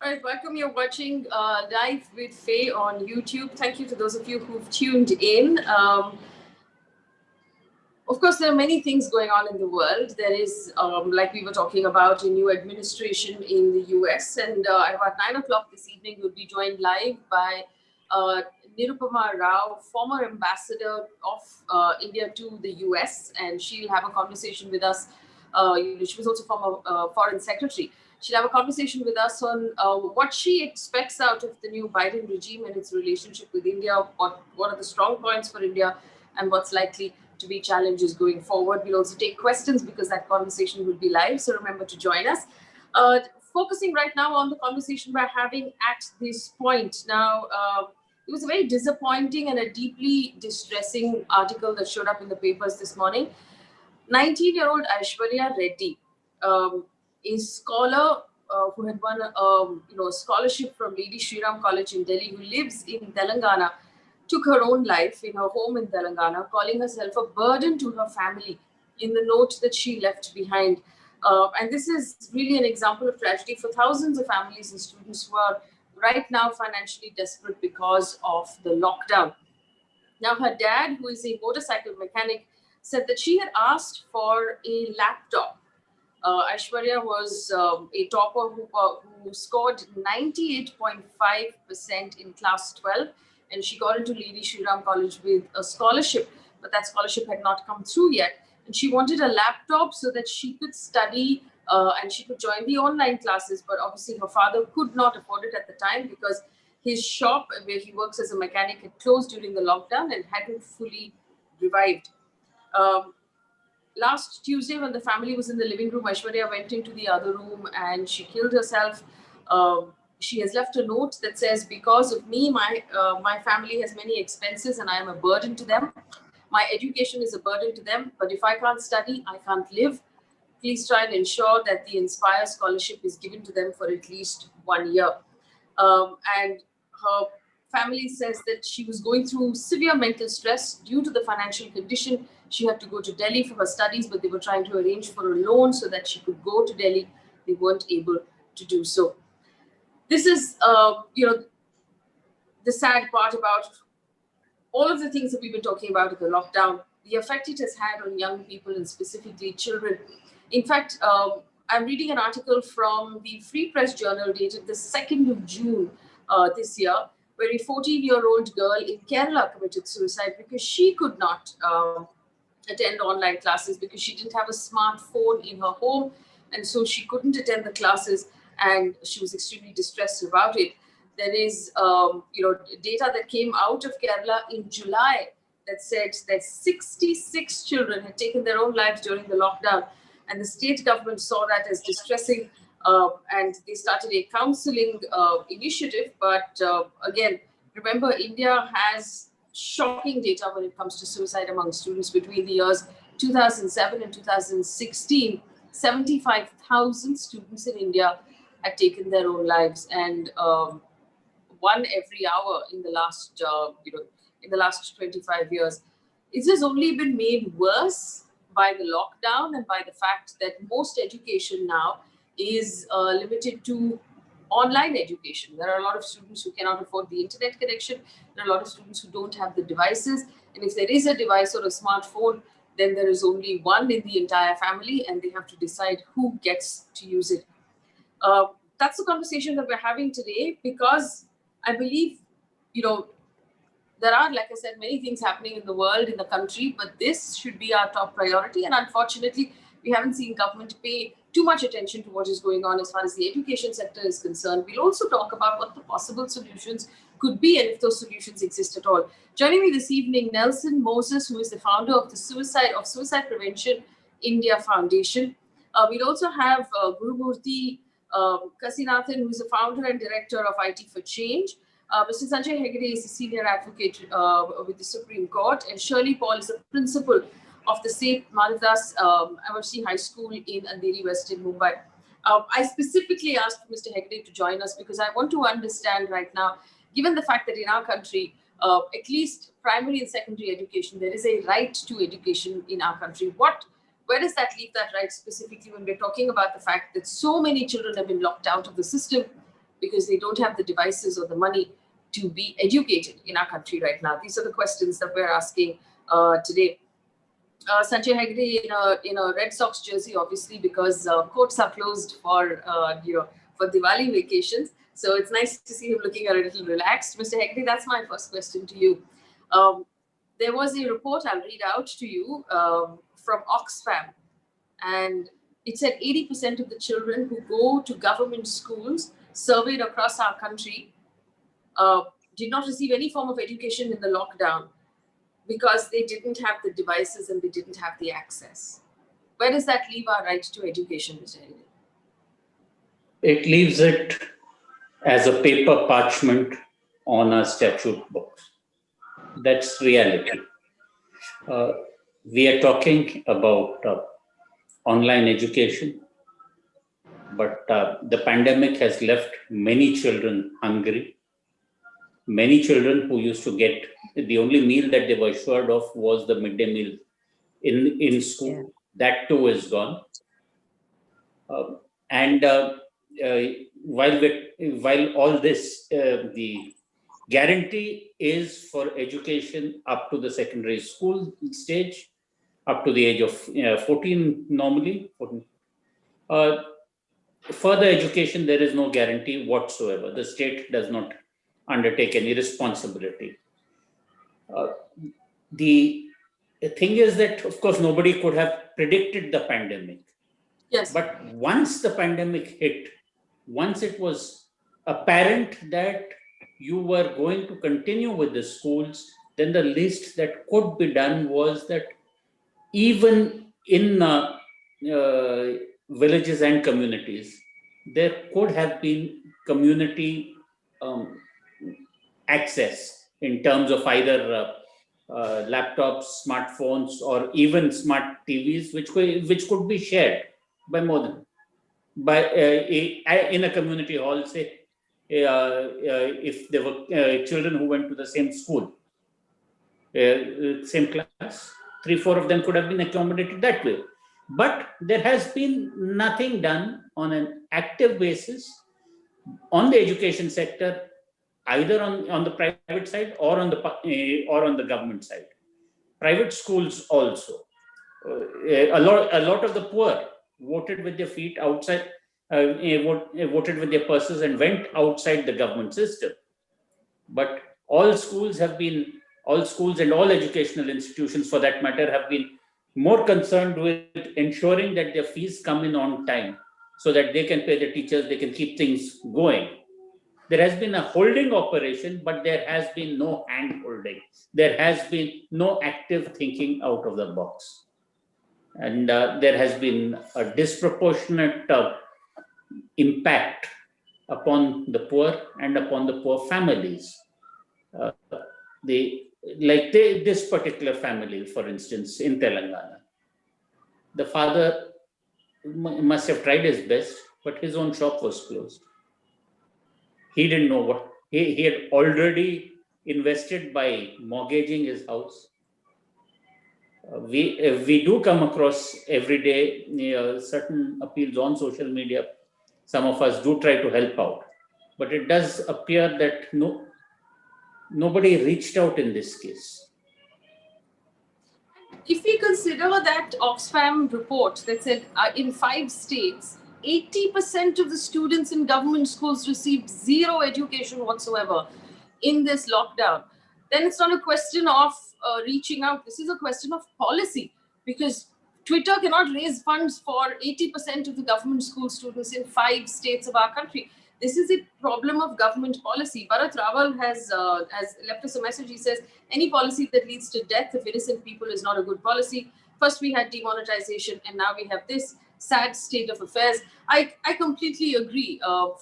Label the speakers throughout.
Speaker 1: All right, welcome. You're watching Live with Faye on YouTube. Thank you to those of you who've tuned in. Of course, there are many things going on in the world. There is, like we were talking about, a new administration in the US. And at about 9 o'clock this evening, we'll be joined live by uh, Nirupama Rao, former ambassador of India to the US. And she'll have a conversation with us. She was also former foreign secretary. She'll have a conversation with us on what she expects out of the new Biden regime and its relationship with India, what are the strong points for India, and what's likely to be challenges going forward. We'll also take questions because that conversation will be live. So remember to join us. Focusing right now on the conversation we're having at this point. Now, it was a very disappointing and a deeply distressing article that showed up in the papers this morning. 19-year-old Aishwarya Reddy, a scholar who had won a scholarship from Lady Shriram College in Delhi, who lives in Telangana, took her own life in her home in Telangana, calling herself a burden to her family in the note that she left behind. And this is really an example of tragedy for thousands of families and students who are right now financially desperate because of the lockdown. Now, her dad, who is a motorcycle mechanic, said that she had asked for a laptop. Aishwarya was a topper who scored 98.5% in class 12, and she got into Lady Shriram College with a scholarship, but that scholarship had not come through yet. And she wanted a laptop so that she could study and she could join the online classes. But obviously, her father could not afford it at the time because his shop, where he works as a mechanic, had closed during the lockdown and hadn't fully revived. Um, Last Tuesday, when the family was in the living room, Aishwarya went into the other room and she killed herself. She has left a note that says, "Because of me, my family has many expenses and I am a burden to them. My education is a burden to them. But if I can't study, I can't live. Please try and ensure that the Inspire scholarship is given to them for at least 1 year." And her family says that she was going through severe mental stress due to the financial condition. She had to go to Delhi for her studies, but they were trying to arrange for a loan so that she could go to Delhi. They weren't able to do so. This is, the sad part about all of the things that we've been talking about in the lockdown, the effect it has had on young people and specifically children. In fact, I'm reading an article from the Free Press Journal dated the 2nd of June this year, where a 14-year-old girl in Kerala committed suicide because she could not attend online classes because she didn't have a smartphone in her home, and so she couldn't attend the classes, and she was extremely distressed about it. There is, data that came out of Kerala in July that said that 66 children had taken their own lives during the lockdown, and the state government saw that as distressing, and they started a counseling initiative. But again, remember, India has shocking data when it comes to suicide among students between the years 2007 and 2016. 75,000 students in India had taken their own lives, and one every hour in the last, in the last 25 years. It has only been made worse by the lockdown and by the fact that most education now is limited to online education. There are a lot of students who cannot afford the internet connection. There are a lot of students who don't have the devices. And if there is a device or a smartphone, then there is only one in the entire family, and they have to decide who gets to use it. That's the conversation that we're having today because I believe, you know, there are, like I said, many things happening in the world, in the country, but this should be our top priority. And unfortunately, we haven't seen government pay too much attention to what is going on as far as the education sector is concerned. We'll also talk about what the possible solutions could be and if those solutions exist at all. Joining me this evening, Nelson Moses, who is the founder of the Suicide Prevention India Foundation. We'll also have Gurumurthy Kasinathan, who is the founder and director of IT for Change. Mr. Sanjay Hegde is a senior advocate with the Supreme Court, and Shirley Paul is a principal of the St. Madhavdas Amersey High School in Andheri, Western Mumbai. I specifically asked Mr. Hegde to join us because I want to understand right now, given the fact that in our country, at least primary and secondary education, there is a right to education in our country. Where does that leave that right specifically when we're talking about the fact that so many children have been locked out of the system? because they don't have the devices or the money to be educated in our country right now? These are the questions that we're asking today. Sanjay Hegde in a Red Sox jersey, obviously, because courts are closed for for Diwali vacations. So it's nice to see him looking a little relaxed. Mr. Hegde, that's my first question to you. There was a report I'll read out to you from Oxfam, and it said 80% of the children who go to government schools surveyed across our country did not receive any form of education in the lockdown because they didn't have the devices and they didn't have the access. Where does that leave our right to education, Mr. Hegde?
Speaker 2: It leaves it as a paper parchment on our statute books. That's reality. We are talking about online education, but the pandemic has left many children hungry. Many children who used to get the only meal that they were assured of was the midday meal in school. Yeah. That too is gone. While all this, the guarantee is for education up to the secondary school stage, up to the age of 14 normally. 14. Further education, there is no guarantee whatsoever. The state does not undertake any responsibility. The thing is that, of course, nobody could have predicted the pandemic.
Speaker 1: Yes.
Speaker 2: But once the pandemic hit, once it was apparent that you were going to continue with the schools, then the least that could be done was that even in villages and communities, there could have been community access in terms of either laptops, smartphones, or even smart TVs, which could be shared by more than in a community hall. Say, if there were children who went to the same school, same class, 3-4 of them could have been accommodated that way. But there has been nothing done on an active basis on the education sector, either on the private side or on the government side. Private schools also. A lot of the poor voted with their feet outside, voted with their purses and went outside the government system. But all schools and all educational institutions, for that matter, have been more concerned with ensuring that their fees come in on time so that they can pay the teachers, they can keep things going. There has been a holding operation, but there has been no hand holding. There has been no active thinking out of the box. And there has been a disproportionate impact upon the poor and upon the poor families. This particular family, for instance, in Telangana, the father must have tried his best, but his own shop was closed. He didn't know what he had already invested by mortgaging his house. We do come across every day certain appeals on social media. Some of us do try to help out, but it does appear that nobody reached out in this case.
Speaker 1: If we consider that Oxfam report that said in 5 states, 80% of the students in government schools received zero education whatsoever in this lockdown, then it's not a question of reaching out. This is a question of policy, because Twitter cannot raise funds for 80% of the government school students in 5 states of our country. This is a problem of government policy. Bharat Rawal has left us a message. He says, any policy that leads to death of innocent people is not a good policy. First we had demonetization, and now we have this sad state of affairs. I completely agree.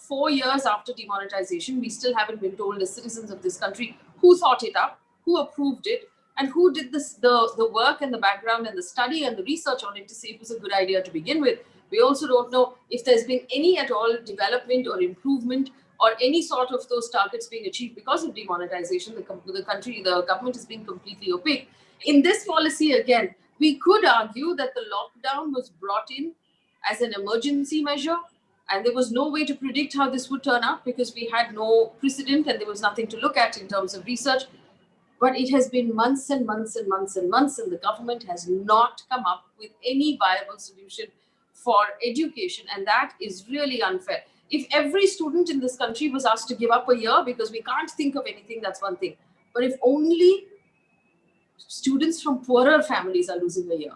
Speaker 1: 4 years after demonetization, we still haven't been told as citizens of this country who thought it up, who approved it, and who did the work and the background and the study and the research on it to say it was a good idea to begin with. We also don't know if there's been any at all development or improvement or any sort of those targets being achieved because of demonetization. The government has been completely opaque. In this policy, again, we could argue that the lockdown was brought in as an emergency measure, And there was no way to predict how this would turn out because we had no precedent and there was nothing to look at in terms of research. But it has been months and months and months and months, and the government has not come up with any viable solution for education. And that is really unfair. If every student in this country was asked to give up a year because we can't think of anything, that's one thing. But if only students from poorer families are losing a year,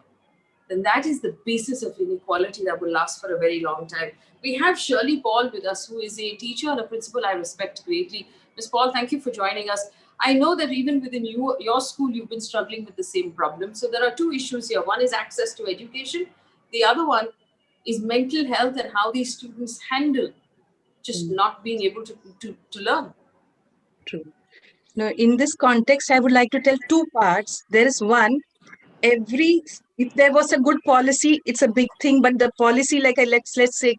Speaker 1: then that is the basis of inequality that will last for a very long time. We have Shirley Paul with us, who is a teacher and a principal I respect greatly. Ms. Paul, thank you for joining us. I know that even within your school, you've been struggling with the same problem. So there are two issues here. One is access to education. The other one is mental health and how these students handle just not being able to learn.
Speaker 3: True. Now, in this context, I would like to tell two parts. There is one, if there was a good policy, it's a big thing, but the policy, like let's say,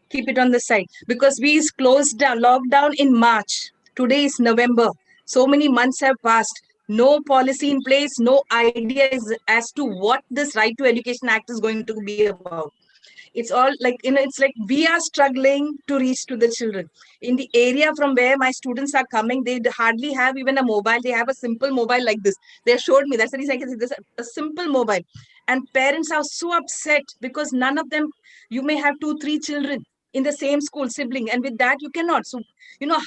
Speaker 3: keep it on the side, because we is closed down, lockdown in March. Today is November. So many months have passed. No policy in place, no idea as to what this Right to Education Act is going to be about. It's all like, it's like we are struggling to reach to the children. In the area from where my students are coming, they hardly have even a mobile. They have a simple mobile like this. They showed me, that's the reason I can say this, a simple mobile. And parents are so upset because none of them, you may have 2-3 children in the same school, sibling, and with that you cannot. So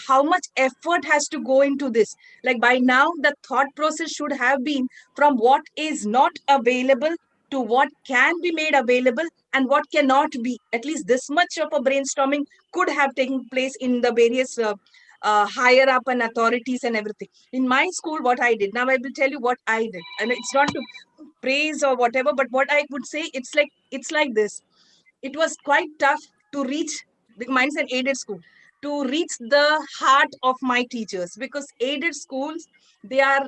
Speaker 3: how much effort has to go into this. Like by now the thought process should have been from what is not available to what can be made available and what cannot be. At least this much of a brainstorming could have taken place in the various higher up and authorities and everything. In my school, what I did, now I will tell you what I did, and it's not to praise or whatever, but what I would say, it's like this. It was quite tough to reach, mine's an aided school, to reach the heart of my teachers, because aided schools, their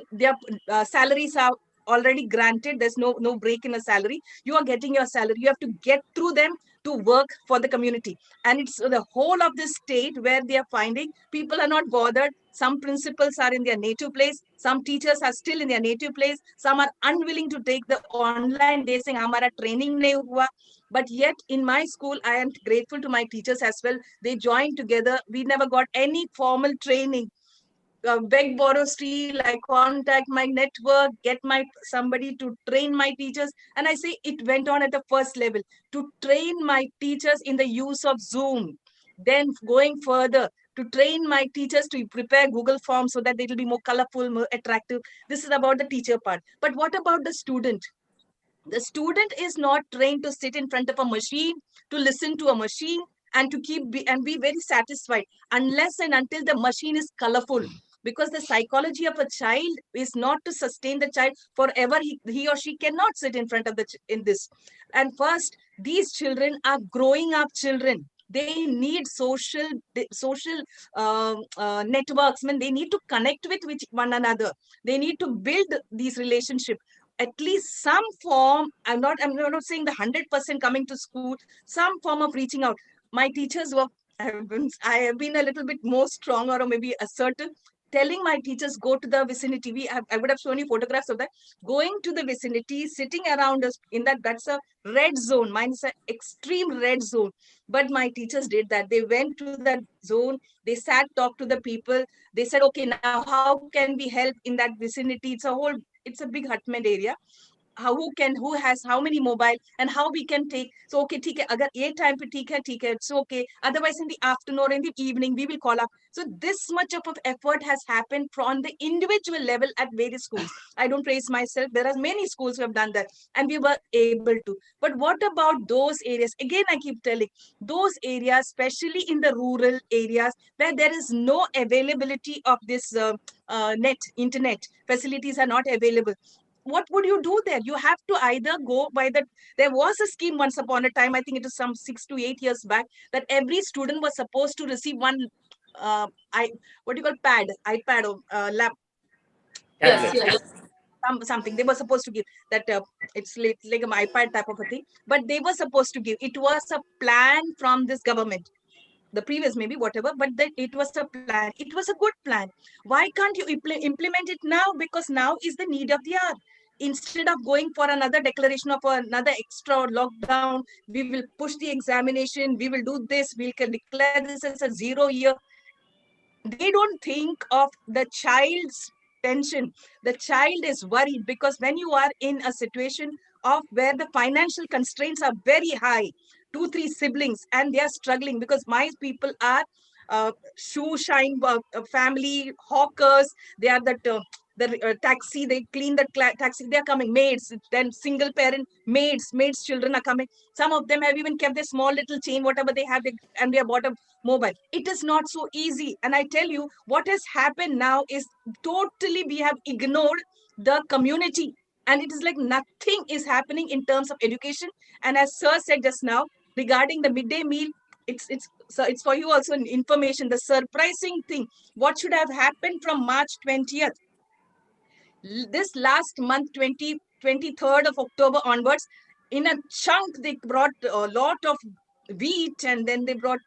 Speaker 3: salaries are already granted. There's no break in a salary. You are getting your salary. You have to get through them to work for the community. And it's the whole of this state where they are finding people are not bothered. Some principals are in their native place. Some teachers are still in their native place. Some are unwilling to take the online. They're saying, "Hamara training nahi hua." But yet in my school, I am grateful to my teachers as well. They joined together. We never got any formal training. Beg, borrow, steal, I contact my network, get somebody to train my teachers. And I say it went on at the first level to train my teachers in the use of Zoom. Then going further, to train my teachers to prepare Google Forms so that they will be more colorful, more attractive. This is about the teacher part. But what about the student? The student is not trained to sit in front of a machine, to listen to a machine, and to be very satisfied unless and until the machine is colorful. Because the psychology of a child is not to sustain the child forever. He or she cannot sit in front of in this. And first, these children are growing up children. They need social networks. I mean, they need to connect with one another. They need to build these relationships. At least some form, I'm not saying the 100% coming to school, some form of reaching out. My teachers were, I have been a little bit more stronger or maybe assertive, telling my teachers, go to the vicinity. I would have shown you photographs of that. Going to the vicinity, sitting around us in that's a red zone. Mine is an extreme red zone. But my teachers did that. They went to that zone. They sat, talked to the people. They said, okay, now how can we help in that vicinity? It's a big Hatmed area. Who has how many mobile and how we can take. So okay, theek hai, agar ye time pe theek hai, it's okay. Otherwise in the afternoon or in the evening we will call up. So this much of effort has happened from the individual level at various schools. I don't praise myself. There are many schools who have done that and we were able to. But what about those areas? Again, I keep telling, those areas, especially in the rural areas where there is no availability of this internet facilities are not available. What would you do there? You have to either go by there was a scheme once upon a time, I think it was some 6 to 8 years back, that every student was supposed to receive one what do you call iPad or lap.
Speaker 1: Yes.
Speaker 3: Something they were supposed to give that. It's like an iPad type of a thing, but they were supposed to give. It was a plan from this government, the previous maybe whatever, but that it was a plan. It was a good plan. Why can't you implement it now? Because now is the need of the hour. instead of going for another declaration of another extra lockdown, we will push the examination, we will do this, we can declare this as a 0 year. They don't think of the child's tension. The child is worried because when you are in a situation of where the financial constraints are very high, 2, 3 siblings, and they are struggling because my people are shoe shine family hawkers. They are the taxi, they clean the taxi, they are coming, maids, then single parent maids children are coming. Some of them have even kept their small little chain, whatever they have, and they have bought a mobile. It is not so easy. And I tell you, what has happened now is totally we have ignored the community. And it is like nothing is happening in terms of education. And as Sir said just now, regarding the midday meal, it's for you also information. The surprising thing, what should have happened from March 20th, this last month, 23rd of October onwards, in a chunk, they brought a lot of wheat, and then they brought,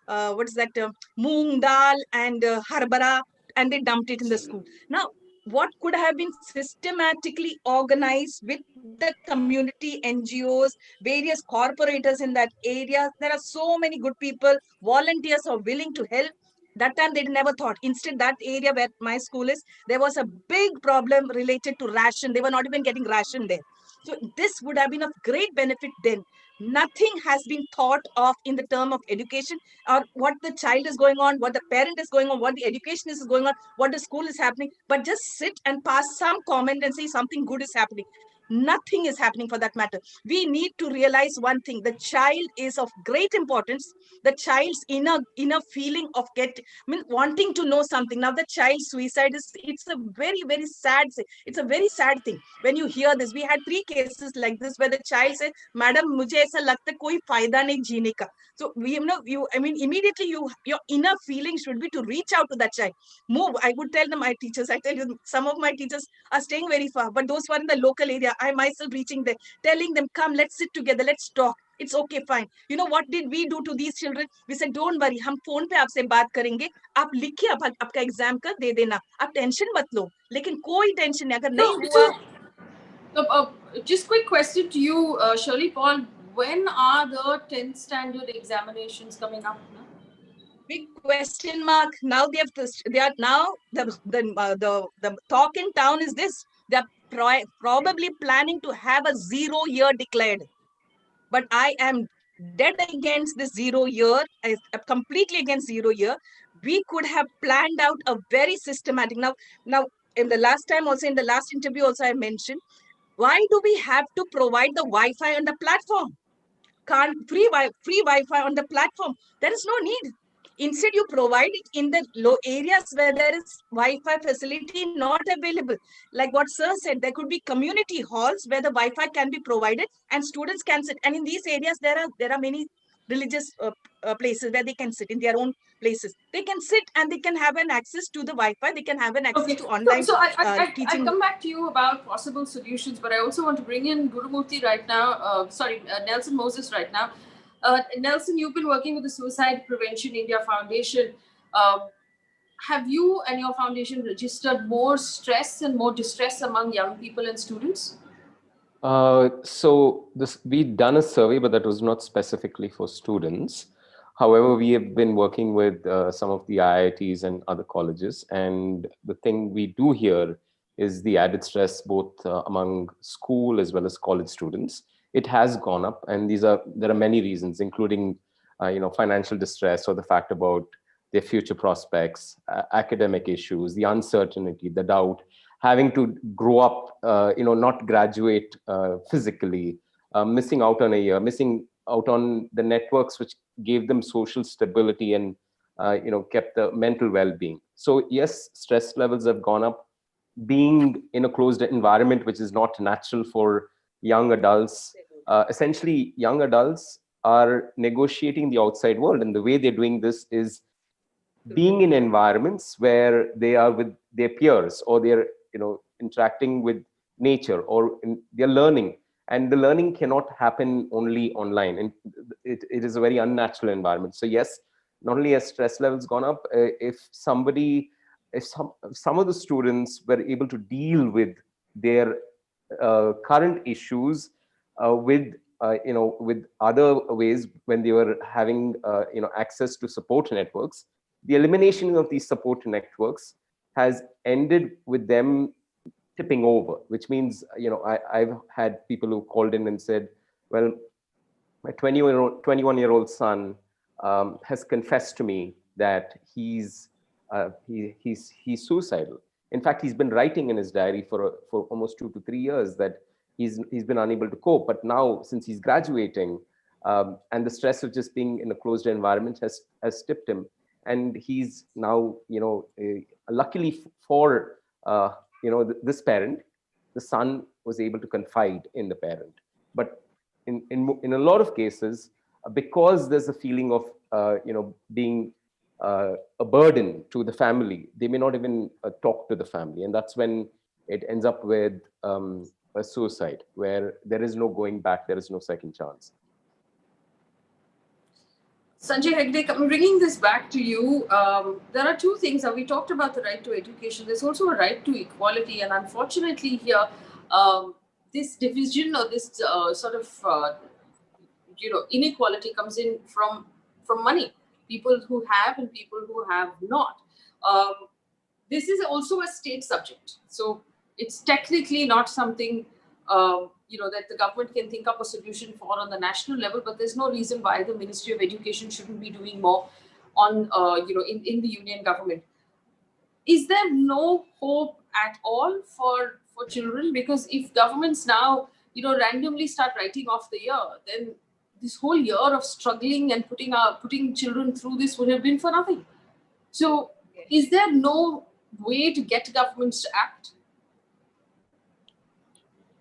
Speaker 3: what is that, moong dal and harbara, and they dumped it in the school. Now, what could have been systematically organized with the community, NGOs, various corporators in that area? There are so many good people, volunteers are willing to help. That time they never thought. Instead, that area where my school is, there was a big problem related to ration. They were not even getting ration there. So this would have been of great benefit then. Nothing has been thought of in the term of education, or what the child is going on, what the parent is going on, what the education is going on, what the school is happening, but just sit and pass some comment and say something good is happening. Nothing is happening for that matter. We need to realize one thing: the child is of great importance. The child's inner feeling of wanting to know something. Now the child suicide it's a very, very sad thing. It's a very sad thing when you hear this. We had 3 cases like this where the child said, "Madam, mujhe aisa lagta hai koi fayda nahi jeene ka." So immediately your inner feeling should be to reach out to that child. Move. I would tell my teachers. I tell you, some of my teachers are staying very far, but those who are in the local area, I myself reaching there, telling them, "Come, let's sit together, let's talk. It's okay, fine." You know what did we do to these children? We said, "Don't worry, हम phone पे आपसे बात करेंगे, आप लिखिए, आपका exam का दे देना, आप टेंशन मत लो." लेकिन कोई टेंशन नहीं, अगर नहीं हुआ.
Speaker 1: Just quick question to you, Shirley Paul. When are the 10th standard examinations coming up?
Speaker 3: Big question mark. Now they are now the talk in town is this: they are probably planning to have a 0 year declared. But I am dead against this 0 year. I'm completely against 0 year. We could have planned out a very systematic. Now in the last time also, in the last interview also, I mentioned, why do we have to provide the Wi-Fi on the platform? Can't free Wi-Fi on the platform? There is no need. Instead, you provide it in the low areas where there is Wi-Fi facility not available. Like what Sir said, there could be community halls where the Wi-Fi can be provided and students can sit. And in these areas, there are many religious places where they can sit in their own places. They can sit and they can have an access to the Wi-Fi. They can have an access to online teaching.
Speaker 1: I come back to you about possible solutions, but I also want to bring in Gurumurthy right now. Nelson Moses right now. Nelson, you've been working with the Suicide Prevention India Foundation. Have you and your foundation registered more stress and more distress among young people and students?
Speaker 4: So we've done a survey, but that was not specifically for students. However, we have been working with some of the IITs and other colleges, and the thing we do here is the added stress both among school as well as college students. It has gone up, and there are many reasons, including financial distress, or the fact about their future prospects, academic issues, the uncertainty, the doubt, having to grow up, not graduate physically, missing out on a year, missing out on the networks which gave them social stability and kept the mental well-being. So yes, stress levels have gone up. Being in a closed environment, which is not natural for young adults, essentially young adults are negotiating the outside world, and the way they're doing this is being in environments where they are with their peers, or they're interacting with nature, or they're learning. And the learning cannot happen only online, and it is a very unnatural environment. So yes, not only has stress levels gone up, if some of the students were able to deal with their current issues with with other ways when they were having access to support networks. The elimination of these support networks has ended with them tipping over, which means I've had people who called in and said, well, my 21-year-old son has confessed to me that he's suicidal. In fact, he's been writing in his diary for almost 2 to 3 years that he's been unable to cope. But now, since he's graduating, and the stress of just being in a closed environment has tipped him, and he's now, luckily for this parent, the son was able to confide in the parent. But in a lot of cases, because there's a feeling of being a burden to the family, they may not even talk to the family, and that's when it ends up with a suicide, where there is no going back, there is no second chance.
Speaker 1: Sanjay, Hegde, bringing this back to you, there are two things. We talked about the right to education. There's also a right to equality, and unfortunately here, this division or this sort of inequality comes in from money. People who have and people who have not. This is also a state subject, so it's technically not something that the government can think up a solution for on the national level. But there's no reason why the Ministry of Education shouldn't be doing more on in the union government. Is there no hope at all for children? Because if governments now randomly start writing off the year, then this whole year of struggling and putting children through this would have been for nothing. So is there no way to get governments to act?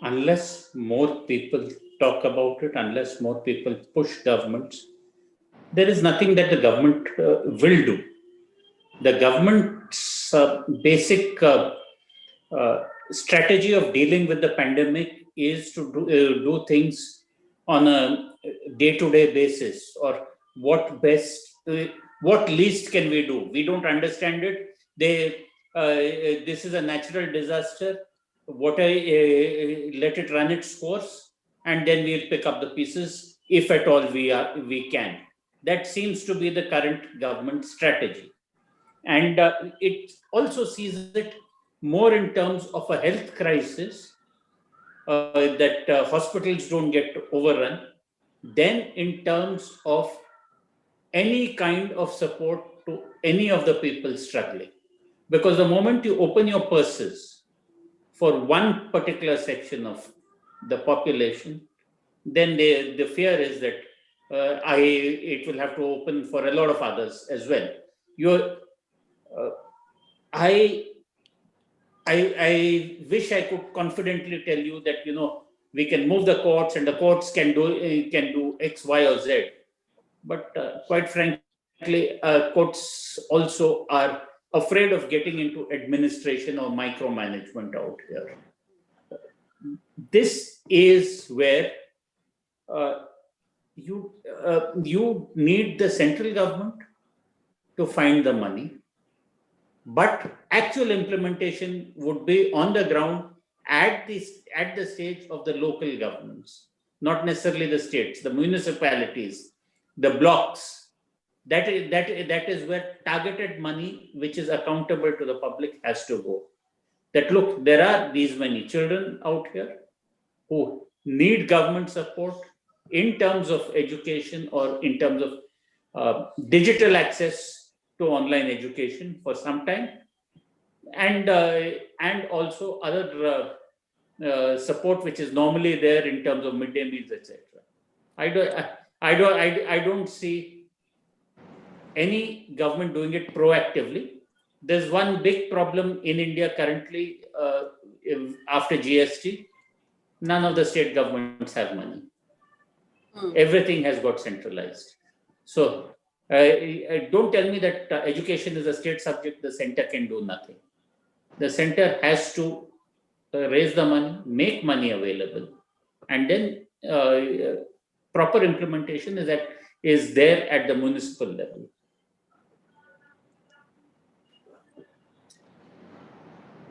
Speaker 2: Unless more people talk about it, unless more people push governments, there is nothing that the government will do. The government's basic strategy of dealing with the pandemic is to do things on a day-to-day basis, or what least can we do? We don't understand it. This is a natural disaster. Let it run its course, and then we'll pick up the pieces if at all we can. That seems to be the current government strategy, and it also sees it more in terms of a health crisis, that hospitals don't get overrun, than in terms of any kind of support to any of the people struggling. Because the moment you open your purses for one particular section of the population, then the fear is that it will have to open for a lot of others as well. I wish I could confidently tell you that we can move the courts and the courts can do X, Y, or Z. But quite frankly, courts also are afraid of getting into administration or micromanagement out here. This is where you need the central government to find the money, but actual implementation would be on the ground at the stage of the local governments, not necessarily the states, the municipalities, the blocks. That is where targeted money, which is accountable to the public, has to go. That look, there are these many children out here who need government support in terms of education or in terms of digital access to online education for some time, and also other support which is normally there in terms of midday meals, etc. I don't see any government doing it proactively. There's one big problem in India currently after GST. None of the state governments have money. Everything has got centralized. So don't tell me that education is a state subject, the center can do nothing. The center has to raise the money, make money available, and then proper implementation is there at the municipal level.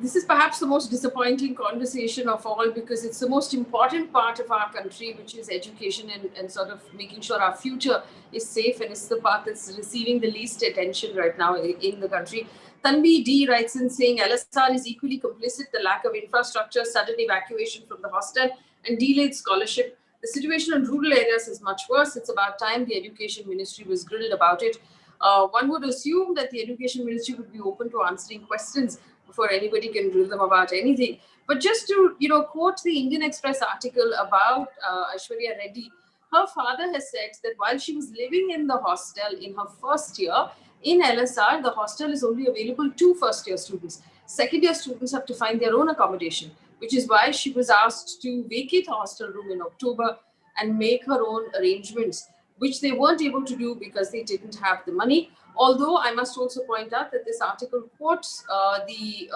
Speaker 1: This is perhaps the most disappointing conversation of all, because it's the most important part of our country, which is education, and sort of making sure our future is safe, and it's the part that's receiving the least attention right now in the country. Tanvi D writes in saying LSR is equally complicit, the lack of infrastructure, sudden evacuation from the hostel, and delayed scholarship. The situation in rural areas is much worse. It's about time the education ministry was grilled about it. One would assume that the education ministry would be open to answering questions before anybody can grill them about anything. But just to, quote the Indian Express article about Aishwarya Reddy, her father has said that while she was living in the hostel in her first year, in LSR, the hostel is only available to first-year students. Second-year students have to find their own accommodation, which is why she was asked to vacate her hostel room in October and make her own arrangements, which they weren't able to do because they didn't have the money. Although I must also point out that this article quotes the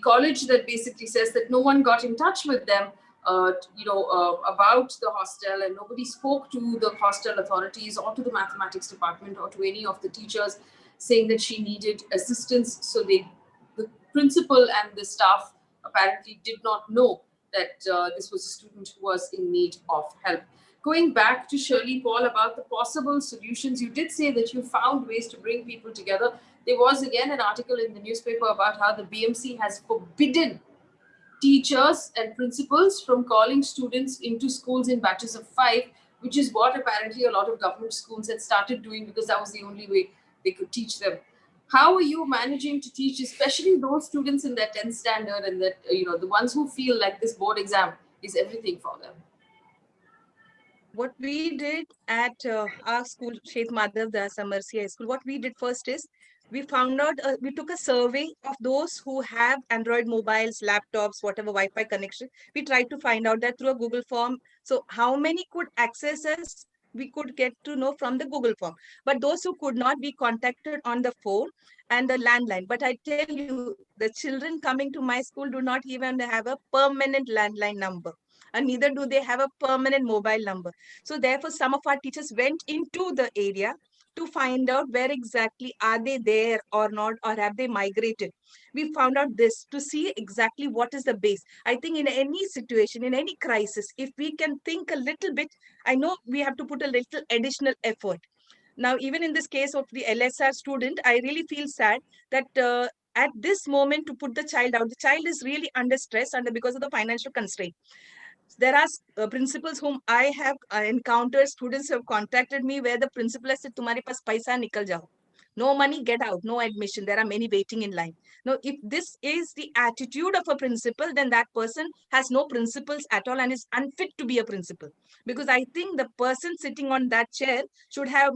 Speaker 1: college that basically says that no one got in touch with them, about the hostel, and nobody spoke to the hostel authorities or to the mathematics department or to any of the teachers saying that she needed assistance. So the principal and the staff apparently did not know that this was a student who was in need of help. Going back to Shirley Paul about the possible solutions, you did say that you found ways to bring people together. There was again an article in the newspaper about how the BMC has forbidden teachers and principals from calling students into schools in batches of 5, which is what apparently a lot of government schools had started doing because that was the only way they could teach them. How are you managing to teach, especially those students in their 10th standard and that, the ones who feel like this board exam is everything for them?
Speaker 3: What we did at our school, Sheth Madhavdas, Amersey High School, what we did first is we found out, we took a survey of those who have Android mobiles, laptops, whatever Wi-Fi connection. We tried to find out that through a Google form. So how many could access us? We could get to know from the Google form. But those who could not be contacted on the phone and the landline. But I tell you, the children coming to my school do not even have a permanent landline number. And neither do they have a permanent mobile number. So therefore, some of our teachers went into the area to find out where exactly are they there or not, or have they migrated. We found out this to see exactly what is the base. I think in any situation, in any crisis, if we can think a little bit, I know we have to put a little additional effort. Now, even in this case of the LSR student, I really feel sad that at this moment to put the child out, the child is really under stress under because of the financial constraint. There are principals whom I have encountered, students who have contacted me where the principal has said, "Tumhare paas paisa, nikal jao. No money, get out, no admission. There are many waiting in line." Now, if this is the attitude of a principal, then that person has no principles at all and is unfit to be a principal. Because I think the person sitting on that chair should have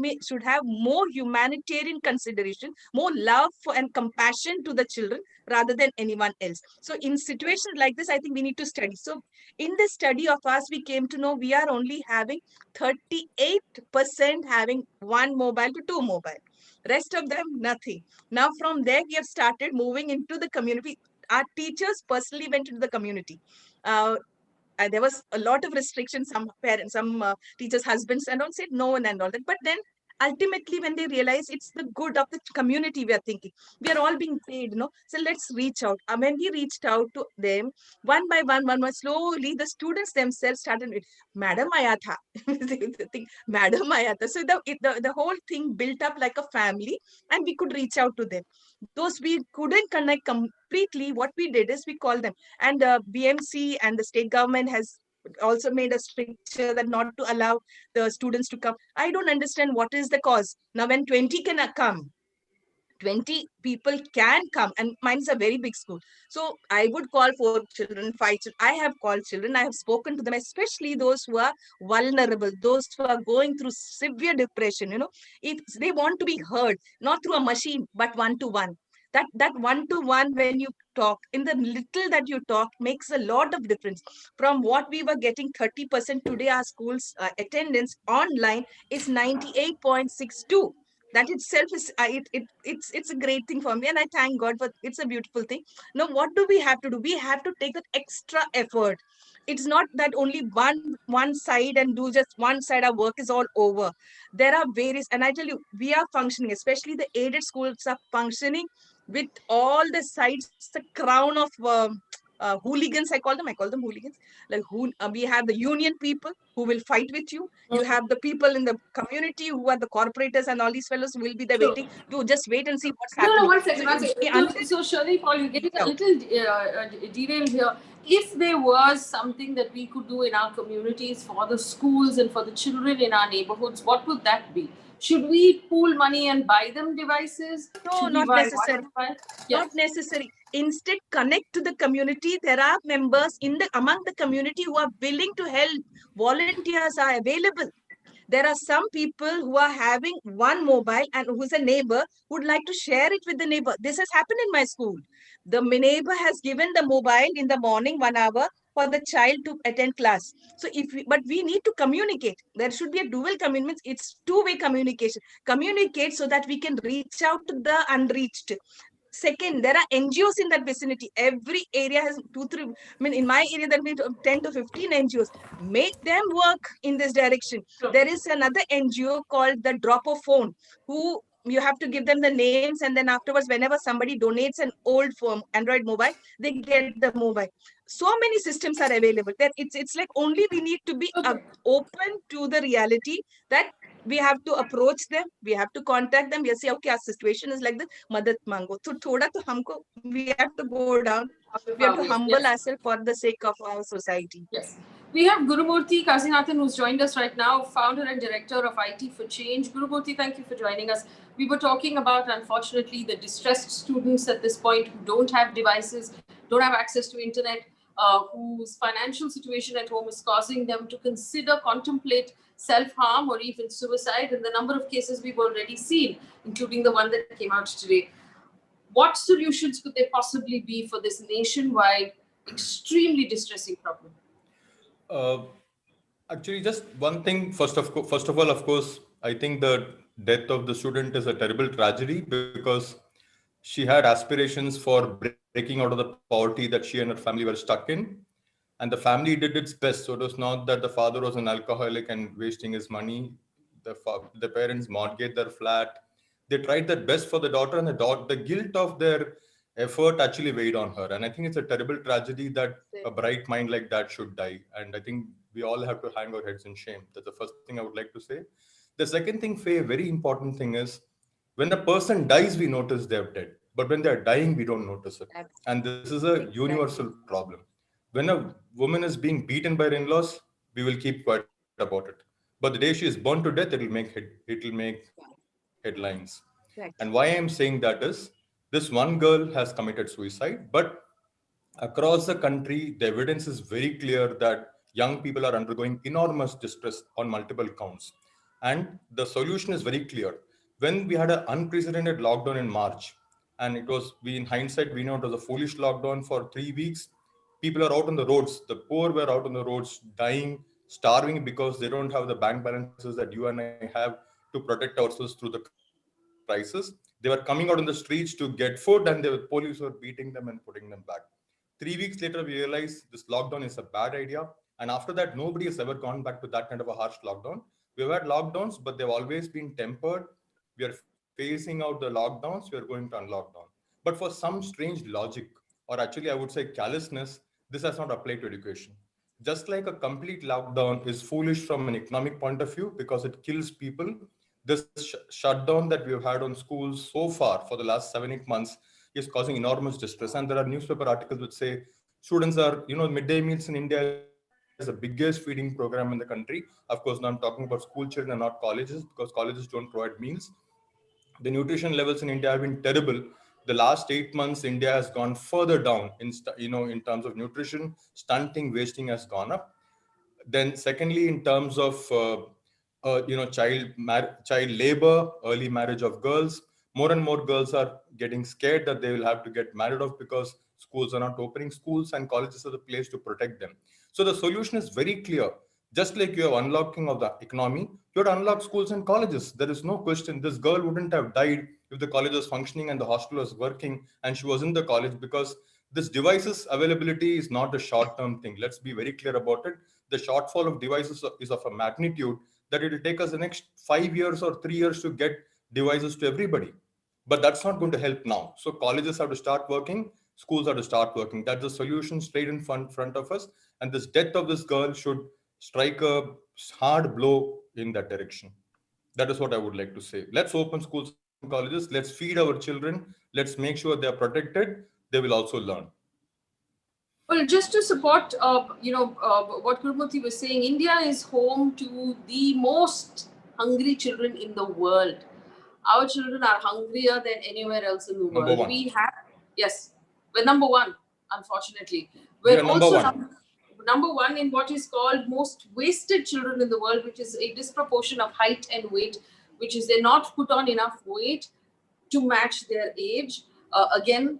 Speaker 3: more humanitarian consideration, more love for and compassion to the children rather than anyone else. So in situations like this, I think we need to study. So in this study of us, we came to know we are only having 38% having one mobile to two mobile. Rest of them, nothing. Now, from there, we have started moving into the community. Our teachers personally went into the community. There was a lot of restrictions. Some parents, some teachers' husbands, and all said no and all that. But then ultimately, when they realize it's the good of the community, we are thinking we are all being paid, so let's reach out. And when we reached out to them, one by one, slowly the students themselves started with, "Madam Aya tha." They think, "Madam Aya tha." So the whole thing built up like a family, and we could reach out to them. Those we couldn't connect completely, what we did is we called them. And BMC and the state government has also made a stricture that not to allow the students to come. I don't understand what is the cause. Now, when 20 can come, 20 people can come, and mine is a very big school. So I would call 4 children, 5 children. I have called children. I have spoken to them, especially those who are vulnerable, those who are going through severe depression. If they want to be heard, not through a machine, but one-to-one. That one-to-one, when you talk, in the little that you talk, makes a lot of difference. From what we were getting 30% today, our school's attendance online is 98.62. That itself is it's a great thing for me, and I thank God for it's a beautiful thing. Now, what do we have to do? We have to take that extra effort. It's not that only one side and do just one side, our work is all over. There are various, and I tell you, we are functioning, especially the aided schools are functioning with all the sides, the crown of hooligans. I call them hooligans. Like we have the union people who will fight with you. You have the people in the community who are the corporators, and all these fellows who will be there waiting to just wait and see what's happening.
Speaker 1: No, one second. So Shirley, Paul, you're getting a little derailed here. If there was something that we could do in our communities for the schools and for the children in our neighborhoods, what would that be? Should we pool money and buy them devices?
Speaker 3: No, not necessary. Not necessary. Instead, connect to the community. There are members among the community who are willing to help. Volunteers are available. There are some people who are having one mobile and who's a neighbor would like to share it with the neighbor. This has happened in my school. The neighbor has given the mobile in the morning 1 hour for the child to attend class. So but we need to communicate. There should be a dual commitment. It's two-way communication. Communicate so that we can reach out to the unreached. Second, there are NGOs in that vicinity. Every area has 2-3. I mean, in my area, there will be 10 to 15 NGOs. Make them work in this direction. Sure. There is another NGO called the Drop of Phone, who you have to give them the names, and then afterwards, whenever somebody donates an old phone, Android mobile, they get the mobile. So many systems are available. That it's like only we need to be open to the reality that we have to approach them, we have to contact them, we say, okay, our situation is like this, madad mango. So thoda to humko, we have to go down, we have to humble ourselves for the sake of our society.
Speaker 1: Yes. We have Gurumurthy Kasinathan, who's joined us right now, founder and director of IT for Change. Gurumurthy, thank you for joining us. We were talking about, unfortunately, the distressed students at this point who don't have devices, don't have access to internet, whose financial situation at home is causing them to contemplate self-harm or even suicide, and the number of cases we've already seen, including the one that came out today. What solutions could there possibly be for this nationwide, extremely distressing problem?
Speaker 5: Actually, just one thing. First of all, of course, I think the death of the student is a terrible tragedy because she had aspirations for breaking out of the poverty that she and her family were stuck in. And the family did its best. So it was not that the father was an alcoholic and wasting his money. The parents mortgaged their flat. They tried their best for the daughter, and the guilt of their effort actually weighed on her. And I think it's a terrible tragedy that a bright mind like that should die. And I think we all have to hang our heads in shame. That's the first thing I would like to say. The second thing, Faye, very important thing is when a person dies, we notice they're dead. But when they're dying, we don't notice it. And this is a universal problem. When a woman is being beaten by her in-laws, we will keep quiet about it. But the day she is burned to death, it'll make headlines. Right. And why I'm saying that is this one girl has committed suicide, but across the country, the evidence is very clear that young people are undergoing enormous distress on multiple counts. And the solution is very clear. When we had an unprecedented lockdown in March, and in hindsight, we know it was a foolish lockdown for 3 weeks. People are out on the roads. The poor were out on the roads, dying, starving because they don't have the bank balances that you and I have to protect ourselves through the crisis. They were coming out on the streets to get food, and the police were beating them and putting them back. 3 weeks later, we realized this lockdown is a bad idea. And after that, nobody has ever gone back to that kind of a harsh lockdown. We've had lockdowns, but they've always been tempered. We are phasing out the lockdowns. We are going to unlockdown. But for some strange logic, or actually I would say callousness, this has not applied to education. Just like a complete lockdown is foolish from an economic point of view because it kills people, this shutdown that we've had on schools so far for the last 7-8 months is causing enormous distress. And there are newspaper articles which say students are, midday meals in India is the biggest feeding program in the country. Of course, now I'm talking about school children and not colleges because colleges don't provide meals. The nutrition levels in India have been terrible. The last 8 months, India has gone further down in terms of nutrition. Stunting, wasting has gone up. Then, secondly, in terms of child labor, early marriage of girls, more and more girls are getting scared that they will have to get married off because schools are not opening. Schools and colleges are the place to protect them. So the solution is very clear. Just like you have unlocking of the economy, you have to unlock schools and colleges. There is no question. This girl wouldn't have died if the college was functioning and the hostel was working and she was in the college, because this devices availability is not a short-term thing. Let's be very clear about it. The shortfall of devices is of a magnitude that it will take us the next 5 years or 3 years to get devices to everybody. But that's not going to help now. So colleges have to start working, schools have to start working. That's the solution straight in front of us. And this death of this girl should strike a hard blow in that direction. That is what I would like to say. Let's open schools and colleges. Let's feed our children. Let's make sure they are protected. They will also learn.
Speaker 1: Well, just to support, what Gurumurthy was saying, India is home to the most hungry children in the world. Our children are hungrier than anywhere else in the
Speaker 5: Number
Speaker 1: world.
Speaker 5: one.
Speaker 1: We're number one, unfortunately.
Speaker 5: We
Speaker 1: We're
Speaker 5: are number
Speaker 1: also
Speaker 5: one.
Speaker 1: number one in what is called most wasted children in the world, which is a disproportion of height and weight, which is they're not put on enough weight to match their age. Again,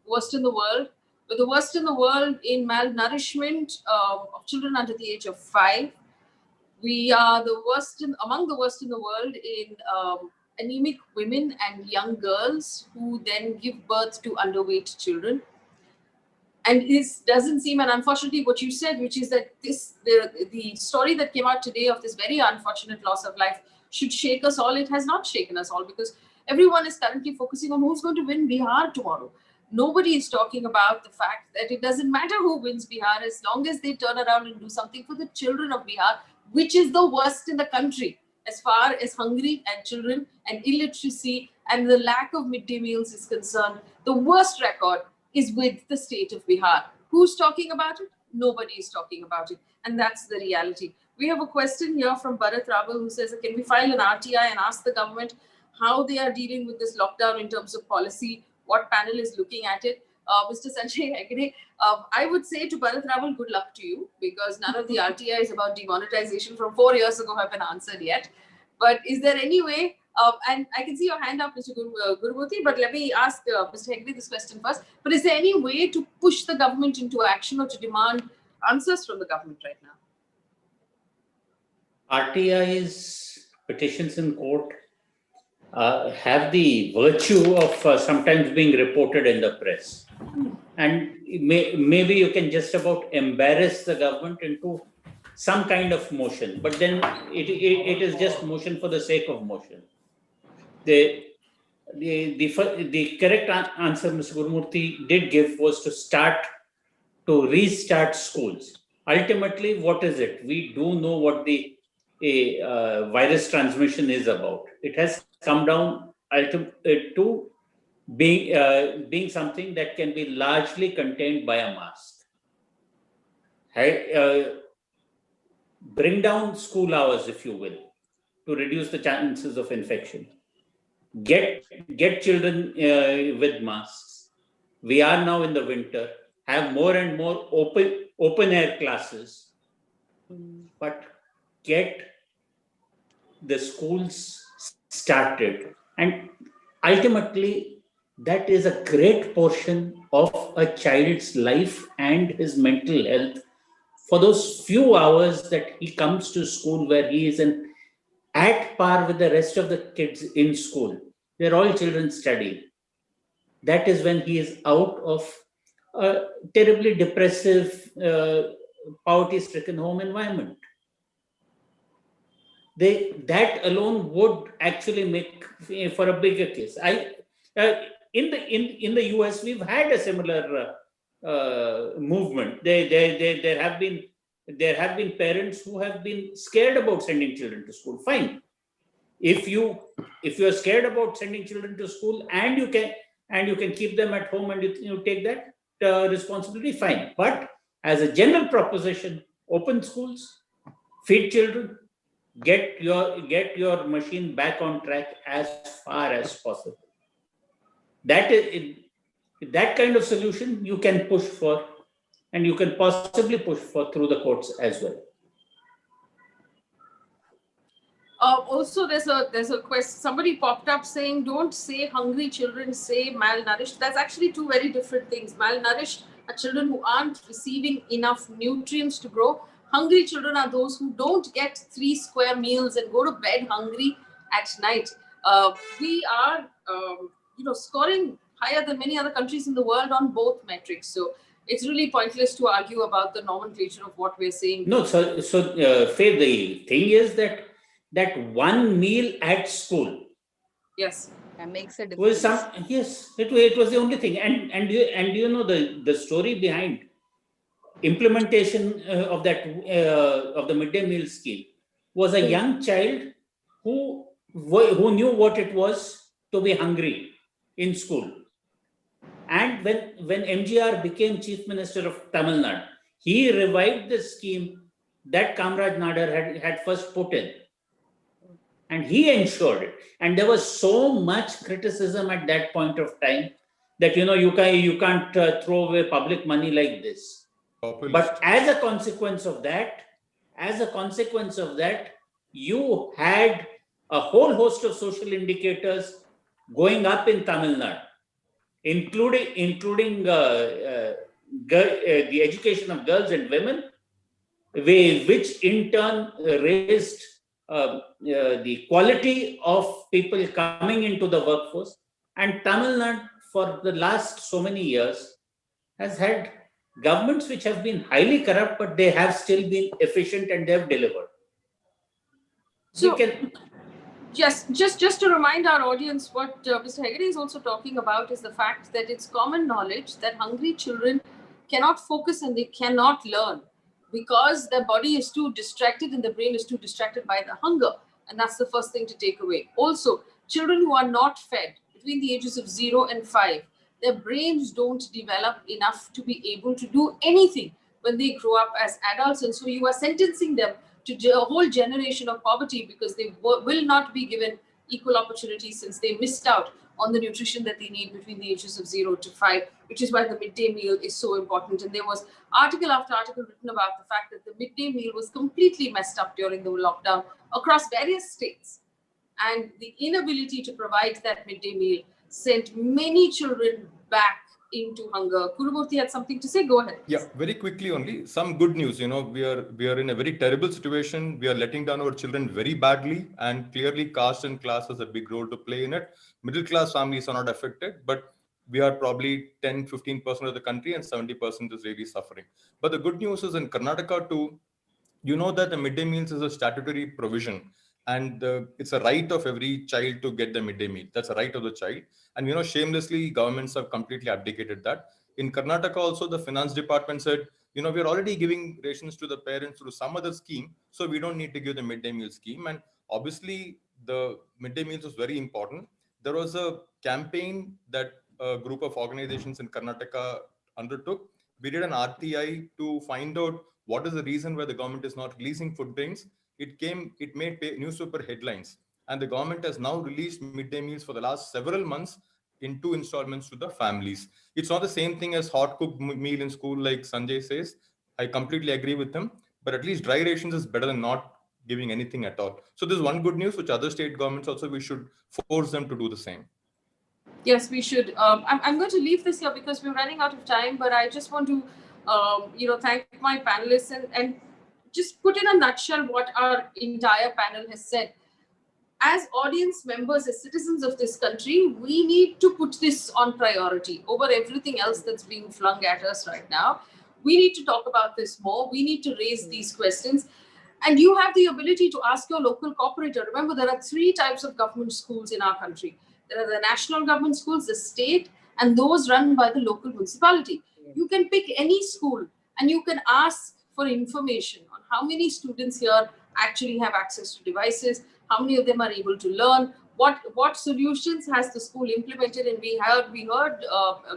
Speaker 1: worst in the world. We're the worst in the world in malnourishment of children under the age of 5. We are the worst among the worst in the world in anemic women and young girls who then give birth to underweight children. And this doesn't seem, and unfortunately what you said, which is that the story that came out today of this very unfortunate loss of life should shake us all. It has not shaken us all, because everyone is currently focusing on who's going to win Bihar tomorrow. Nobody is talking about the fact that it doesn't matter who wins Bihar as long as they turn around and do something for the children of Bihar, which is the worst in the country as far as hungry and children and illiteracy and the lack of midday meals is concerned. The worst record is with the state of Bihar. Who's talking about it? Nobody is talking about it. And that's the reality. We have a question here from Bharat Rabal who says, can we file an RTI and ask the government how they are dealing with this lockdown in terms of policy? What panel is looking at it? Mr. Sanjay Hegde, I would say to Bharat Rabal, good luck to you, because none of the RTIs about demonetization from 4 years ago have been answered yet. But is there any way, and I can see your hand up, Mr. Gurumurthy, but let me ask Mr. Hegde this question first. But is there any way to push the government into action or to demand answers from the government right now?
Speaker 2: RTIs, petitions in court, have the virtue of sometimes being reported in the press. And maybe you can just about embarrass the government into some kind of motion, but then it is just motion for the sake of motion. The correct answer Mr. Gurumurthy did give was to restart schools. Ultimately, what is it? We do know what the virus transmission is about. It has come down to being something that can be largely contained by a mask. Bring down school hours, if you will, to reduce the chances of infection. Get children with masks. We are now in the winter. Have more and more open air classes, but get the schools started. And ultimately, that is a great portion of a child's life and his mental health. For those few hours that he comes to school, where he is at par with the rest of the kids in school, they're all children studying. That is when he is out of a terribly depressive, poverty-stricken home environment. That alone would actually make for a bigger case. In the US, we've had a similar movement. There have been parents who have been scared about sending children to school. Fine, if you are scared about sending children to school and you can keep them at home and you take that responsibility, fine. But as a general proposition, open schools, feed children, get your machine back on track as far as possible. That kind of solution you can push for, and you can possibly push for through the courts as well.
Speaker 1: Also, there's a question. Somebody popped up saying, "Don't say hungry children, say malnourished." That's actually two very different things. Malnourished are children who aren't receiving enough nutrients to grow. Hungry children are those who don't get 3 square meals and go to bed hungry at night. We are, scoring higher than many other countries in the world on both metrics. So it's really pointless to argue about the nomenclature of what we're saying.
Speaker 2: No, so Faye, the thing is that one meal at school,
Speaker 1: yes,
Speaker 3: makes a
Speaker 2: was
Speaker 3: difference.
Speaker 2: yes, it was the only thing. And you know the story behind implementation of that of the midday meal scheme was a young child who knew what it was to be hungry in school. And when MGR became Chief Minister of Tamil Nadu, he revived the scheme that Kamraj Nadar had first put in. And he ensured it. And there was so much criticism at that point of time that you can't throw away public money like this. But
Speaker 5: Populist.
Speaker 2: as a consequence of that, you had a whole host of social indicators going up in Tamil Nadu, including the education of girls and women, which in turn raised the quality of people coming into the workforce. And Tamil Nadu, for the last so many years, has had governments which have been highly corrupt, but they have still been efficient and they have delivered.
Speaker 1: So, just to remind our audience, what Mr. Hegde is also talking about is the fact that it's common knowledge that hungry children cannot focus and they cannot learn because their body is too distracted and the brain is too distracted by the hunger. And that's the first thing to take away. Also, children who are not fed between the ages of 0 and 5, their brains don't develop enough to be able to do anything when they grow up as adults. And so you are sentencing them to a whole generation of poverty because they will not be given equal opportunities since they missed out on the nutrition that they need between the ages of 0 to 5, which is why the midday meal is so important. And there was article after article written about the fact that the midday meal was completely messed up during the lockdown across various states. And the inability to provide that midday meal sent many children back into hunger. Gurumurthy had something to say. Go ahead.
Speaker 5: Yeah, very quickly only. Some good news. We are in a very terrible situation. We are letting down our children very badly, and clearly caste and class has a big role to play in it. Middle class families are not affected, but we are probably 10-15% of the country, and 70% is really suffering. But the good news is in Karnataka too, that the midday meals is a statutory provision, and it's a right of every child to get the midday meal. That's a right of the child. And shamelessly governments have completely abdicated that. In Karnataka also, the finance department said, we're already giving rations to the parents through some other scheme, so we don't need to give the midday meal scheme. And obviously the midday meals was very important. There was a campaign that a group of organizations in Karnataka undertook. We did an RTI to find out what is the reason why the government is not releasing food grains. It made newspaper headlines, and the government has now released midday meals for the last several months in 2 installments to the families. It's not the same thing as hot cooked meal in school, like Sanjay says. I completely agree with him, but at least dry rations is better than not giving anything at all. So there's one good news, which other state governments also, we should force them to do the same.
Speaker 1: Yes, we should. I'm going to leave this here because we're running out of time, but I just want to, thank my panelists and just put in a nutshell what our entire panel has said. As audience members, as citizens of this country, we need to put this on priority over everything else that's being flung at us right now. We need to talk about this more. We need to raise these questions. And you have the ability to ask your local cooperator. Remember, there are 3 types of government schools in our country. There are the national government schools, the state, and those run by the local municipality. You can pick any school and you can ask for information on how many students here actually have access to devices, how many of them are able to learn, what solutions has the school implemented. And we heard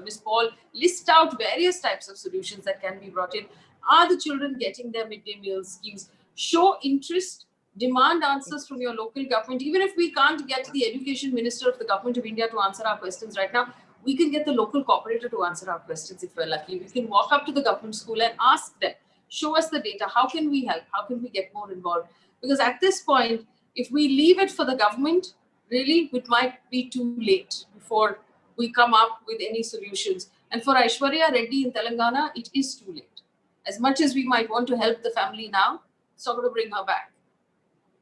Speaker 1: Ms. Paul list out various types of solutions that can be brought in. Are the children getting their midday meal schemes? Show interest, demand answers from your local government. Even if we can't get the education minister of the government of India to answer our questions right now, we can get the local cooperator to answer our questions if we're lucky. We can walk up to the government school and ask them, show us the data. How can we help? How can we get more involved? Because at this point, if we leave it for the government, really, it might be too late before we come up with any solutions. And for Aishwarya Reddy in Telangana, it is too late. As much as we might want to help the family now, it's not going to bring her back.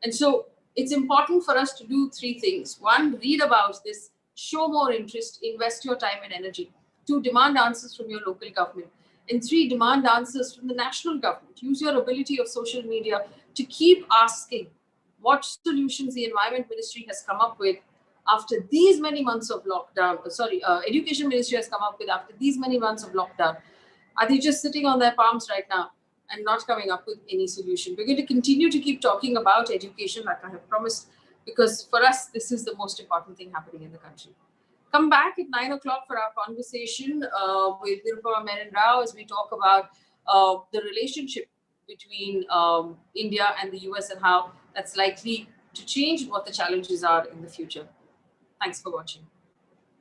Speaker 1: And so it's important for us to do 3 things. 1, read about this, show more interest, invest your time and energy. 2, demand answers from your local government. And 3, demand answers from the national government. Use your ability of social media to keep asking what solutions the Environment Ministry has come up with after these many months of lockdown, Education Ministry has come up with after these many months of lockdown, are they just sitting on their palms right now and not coming up with any solution? We're going to continue to keep talking about education like I have promised, because for us, this is the most important thing happening in the country. Come back at 9 o'clock for our conversation with Nirupama Menon Rao as we talk about the relationship between India and the US and how that's likely to change, what the challenges are in the future. Thanks for watching.